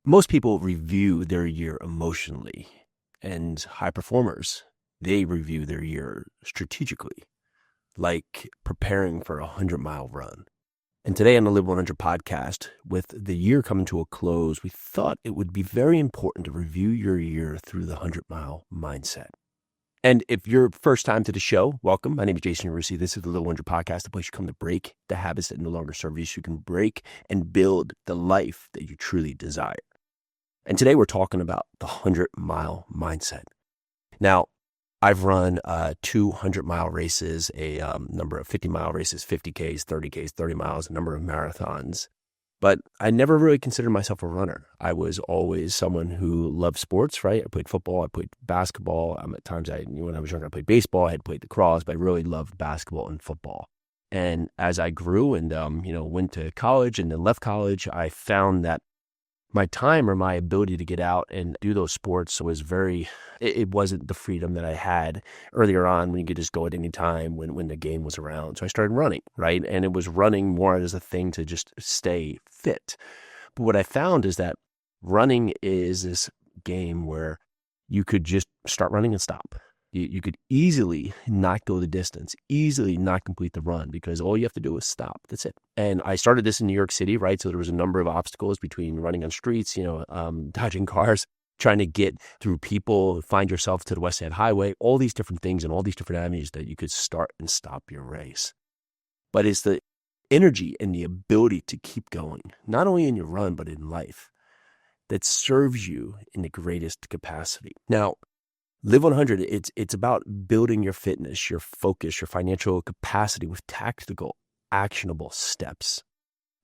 Most people review their year emotionally, and high performers, they review their year strategically, like preparing for a 100-mile run. And today on the Live 100 podcast, with the year coming to a close, we thought it would be very important to review your year through the 100-mile mindset. And if you're first time to the show, welcome. My name is Jason Yarusi. This is the Live 100 podcast, the place you come to break the habits that no longer serve you so you can break and build the life that you truly desire. And today we're talking about the 100-mile mindset. Now, I've run 200-mile races, a number of 50-mile races, 50Ks, 30Ks, 30 miles, a number of marathons. But I never really considered myself a runner. I was always someone who loved sports, right? I played football, I played basketball. At times, when I was younger, I played baseball, I had played lacrosse, but I really loved basketball and football. And as I grew and, went to college and then left college, I found that my time or my ability to get out and do those sports was it wasn't the freedom that I had earlier on when you could just go at any time when the game was around. So I started running, right? And it was running more as a thing to just stay fit. But what I found is that running is this game where you could just start running and stop. You could easily not go the distance, easily not complete the run because all you have to do is stop. That's it. And I started this in New York City, right? So there was a number of obstacles between running on streets, dodging cars, trying to get through people, find yourself to the West Side Highway, all these different things and all these different avenues that you could start and stop your race. But it's the energy and the ability to keep going, not only in your run, but in life, that serves you in the greatest capacity. Now, Live 100, it's about building your fitness, your focus, your financial capacity with tactical, actionable steps.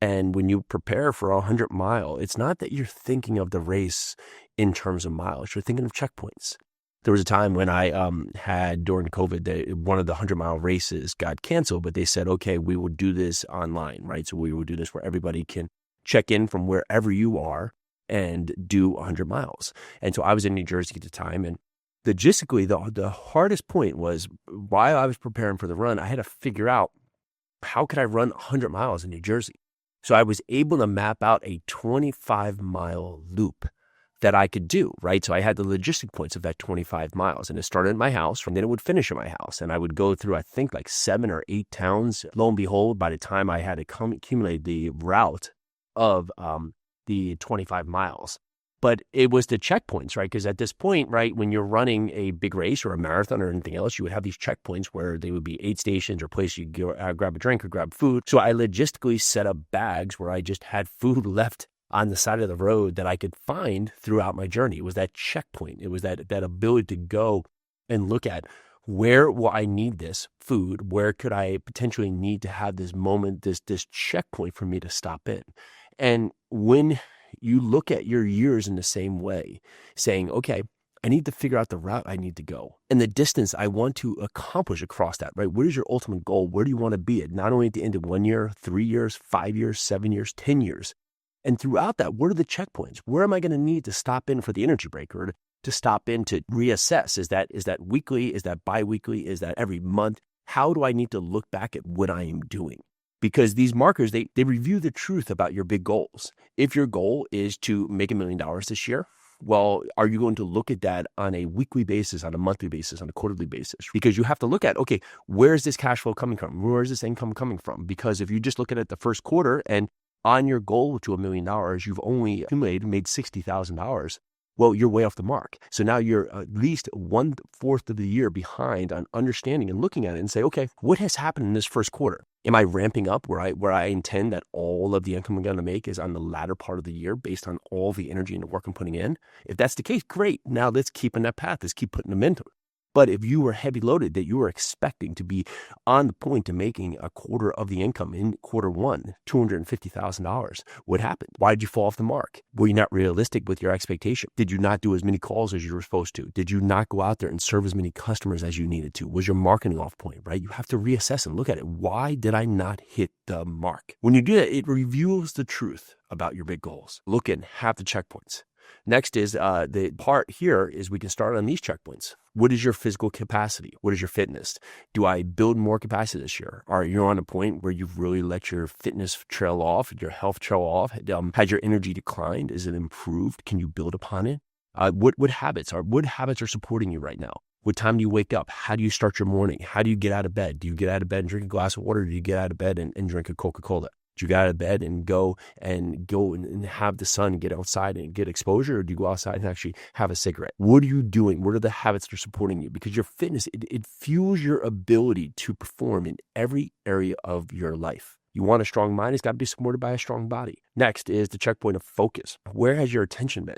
And when you prepare for a 100-mile, it's not that you're thinking of the race in terms of miles. You're thinking of checkpoints. There was a time when I had, during COVID, one of the 100-mile races got canceled, but they said, okay, we will do this online, right? So we will do this where everybody can check in from wherever you are and do 100 miles. And so I was in New Jersey at the time, and logistically, the hardest point was while I was preparing for the run, I had to figure out how could I run 100 miles in New Jersey. So I was able to map out a 25-mile loop that I could do, right? So I had the logistic points of that 25 miles, and it started at my house, and then it would finish at my house. And I would go through, I think, like 7 or 8 towns. Lo and behold, by the time I had to accumulate the route of the 25 miles, but it was the checkpoints, right? Because at this point, right, when you're running a big race or a marathon or anything else, you would have these checkpoints where they would be aid stations or places you go, grab a drink or grab food. So I logistically set up bags where I just had food left on the side of the road that I could find throughout my journey. It was that checkpoint. It was that ability to go and look at where will I need this food? Where could I potentially need to have this moment, this checkpoint for me to stop in? And when you look at your years in the same way, saying, okay, I need to figure out the route I need to go and the distance I want to accomplish across that, right? What is your ultimate goal? Where do you want to be at? Not only at the end of 1 year, 3 years, 5 years, 7 years, 10 years. And throughout that, what are the checkpoints? Where am I going to need to stop in for the energy break or to stop in to reassess? Is that weekly? Is that biweekly? Is that every month? How do I need to look back at what I am doing? Because these markers, they review the truth about your big goals. If your goal is to make $1 million this year, well, are you going to look at that on a weekly basis, on a monthly basis, on a quarterly basis? Because you have to look at, okay, where is this cash flow coming from? Where is this income coming from? Because if you just look at it the first quarter and on your goal to $1 million, you've only made $60,000. Well, you're way off the mark. So now you're at least 1/4 of the year behind on understanding and looking at it and say, okay, what has happened in this first quarter? Am I ramping up where I intend that all of the income I'm going to make is on the latter part of the year based on all the energy and the work I'm putting in? If that's the case, great. Now let's keep in that path. Let's keep putting momentum. But if you were heavy loaded, that you were expecting to be on the point to making 1/4 of the income in quarter one, $250,000, what happened? Why did you fall off the mark? Were you not realistic with your expectation? Did you not do as many calls as you were supposed to? Did you not go out there and serve as many customers as you needed to? Was your marketing off point, right? You have to reassess and look at it. Why did I not hit the mark? When you do that, it reveals the truth about your big goals. Look and have the checkpoints. Next is the part here is we can start on these checkpoints. What is your physical capacity? What is your fitness? Do I build more capacity this year? Are you on a point where you've really let your fitness trail off, your health trail off? Has your energy declined? Is it improved? Can you build upon it? What habits are supporting you right now? What time do you wake up? How do you start your morning? How do you get out of bed? Do you get out of bed and drink a glass of water? Do you get out of bed and drink a Coca-Cola? Do you get out of bed and go and have the sun, get outside and get exposure? Or do you go outside and actually have a cigarette? What are you doing? What are the habits that are supporting you? Because your fitness, it fuels your ability to perform in every area of your life. You want a strong mind, it's got to be supported by a strong body. Next is the checkpoint of focus. Where has your attention been?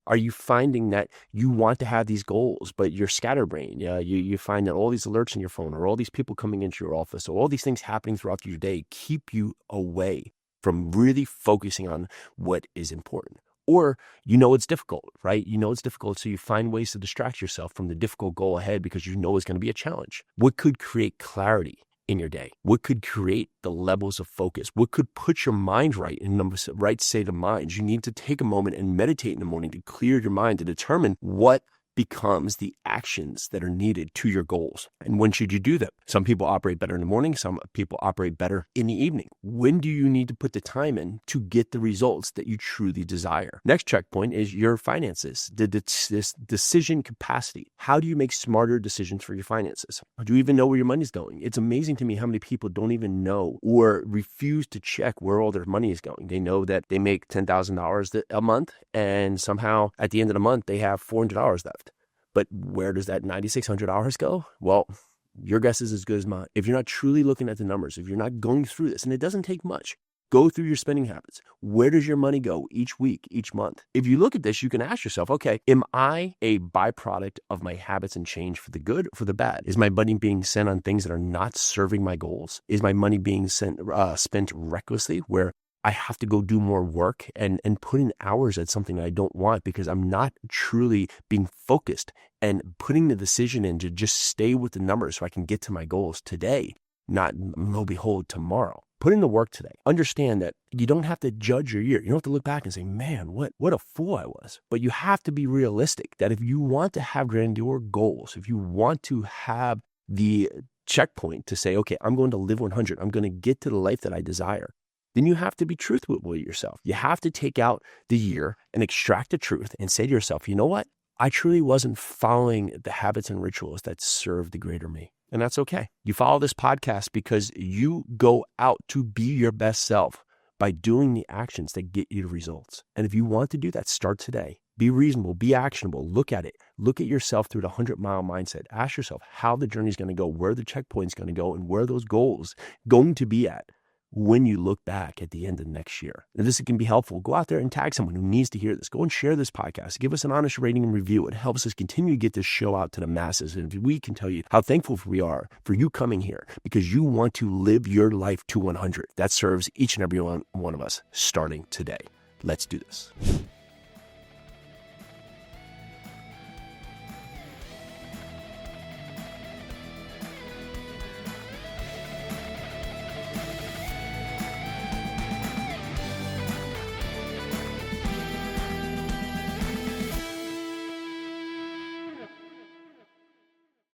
Are you finding that you want to have these goals, but you're scatterbrained? You find that all these alerts in your phone or all these people coming into your office or all these things happening throughout your day keep you away from really focusing on what is important. Or it's difficult, right? It's difficult, so you find ways to distract yourself from the difficult goal ahead because it's going to be a challenge. What could create clarity in your day? What could create the levels of focus? What could put your mind right in the right state of mind? You need to take a moment and meditate in the morning to clear your mind to determine what becomes the actions that are needed to your goals. And when should you do them? Some people operate better in the morning. Some people operate better in the evening. When do you need to put the time in to get the results that you truly desire? Next checkpoint is your finances, this decision capacity. How do you make smarter decisions for your finances? Do you even know where your money's going? It's amazing to me how many people don't even know or refuse to check where all their money is going. They know that they make $10,000 a month and somehow at the end of the month they have $400 left. But where does that $9,600 go? Well, your guess is as good as mine. If you're not truly looking at the numbers, if you're not going through this, and it doesn't take much, go through your spending habits. Where does your money go each week, each month? If you look at this, you can ask yourself, okay, am I a byproduct of my habits and change for the good or for the bad? Is my money being spent on things that are not serving my goals? Is my money being spent recklessly where I have to go do more work and put in hours at something I don't want because I'm not truly being focused and putting the decision in to just stay with the numbers so I can get to my goals today, not lo behold tomorrow. Put in the work today. Understand that you don't have to judge your year. You don't have to look back and say, man, what a fool I was. But you have to be realistic that if you want to have grandeur goals, if you want to have the checkpoint to say, okay, I'm going to live 100, I'm going to get to the life that I desire, then you have to be truthful with yourself. You have to take out the year and extract the truth and say to yourself, you know what? I truly wasn't following the habits and rituals that serve the greater me. And that's okay. You follow this podcast because you go out to be your best self by doing the actions that get you the results. And if you want to do that, start today. Be reasonable, be actionable, look at it. Look at yourself through the 100-mile mindset. Ask yourself how the journey is going to go, where the checkpoint's going to go, and where those goals going to be at when you look back at the end of next year. Now, this can be helpful. Go out there and tag someone who needs to hear this. Go and share this podcast. Give us an honest rating and review. It helps us continue to get this show out to the masses. And we can tell you how thankful we are for you coming here because you want to live your life to 100. That serves each and every one of us starting today. Let's do this.